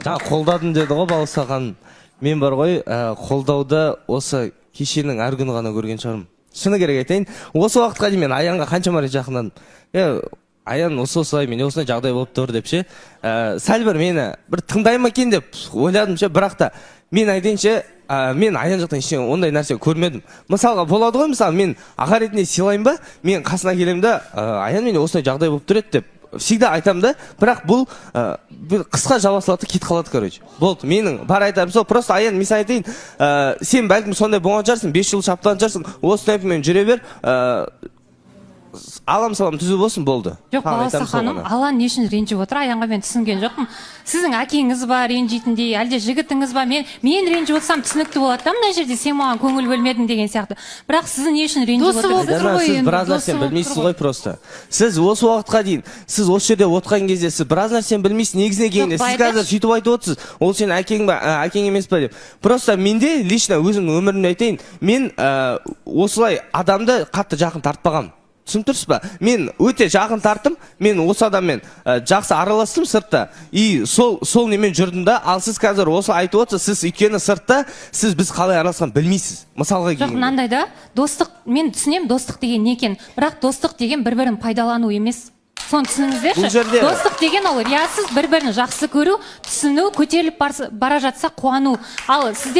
Жаңа қолдадым деді ғой Балсаған. Мен бар ғой, қолдауды осы кешенің әр күні ғана көрген шығармын. Шыны керек айтайын, осы уақытқа дейін мен Аянға қаншама рет жақындадым. Аян осылай, мен осындай жағдай болып тұр деп ше. Сәл бір мені бір тыңдаймын екен деп ойладым ше, бірақ та мен айтайыншы, мен Аян жақтан ештеңе ондай нәрсе көрмедім. Мысалға болады ғой, мысалы мен аға ретінде сыйлайын ба, мен қасына келемін да, Аян менде осындай жағдай болып тұр еді деп всегда айтамын да, бірақ бұл қысқа жалғасылады, кетіп қалады, короче. Болды, менің бар айтарым сол, просто Аян, мен айтайын, сен бәлкім сондай болған шығарсың, 5 жыл шаптаған шығарсың, осы темпімен жүре бер, алам-салам түзу болсын, болды. Жоқ, Баласа ханым, Алан не үшін ренжіп отыр, Аянға мен түсінген жоқпын. Сіздің әкеңіз ба ренжитіндей, әлде жігітіңіз ба, мен ренжіп отырсам түсінікті болады да, мына жерде сен маған көңіл бөлмедің деген сияқты. Бірақ сіз не үшін ренжіп отырсыз? Сіз біраз нәрсені білмейсіз ғой просто. Сіз осы уақытқа дейін, сіз осы жерде отқан кезде, сіз біраз нәрсені білмейсіз, негізіне келгенде, сіз қазір сөйтіп айтып отырсыз, ол сен әкең ба, әкең емес па деп. Просто менде лично өзімнің өмірімде айтайын, мен осылай адамды қатты жақын тартпағам. Түсініп тұрсыз ба? Мен өте жақын тарттым, мен осы адаммен жақсы араластым сыртта, и сол немен жүрдім да, ал сіз қазір осы айтып отырсыз, сіз өйткені сыртта, сіз біз қалай араласқан білмейсіз. Мысалға жоқ, мынандай да, достық, мен түсінемін достық деген не екен, бірақ достық деген бір-бірін пайдалану емес. Соны түсініңіздерші. Достық деген ол риясыз бір-бірін жақсы көру, түсіну, көтеріліп бара жатса қуану. Ал сізде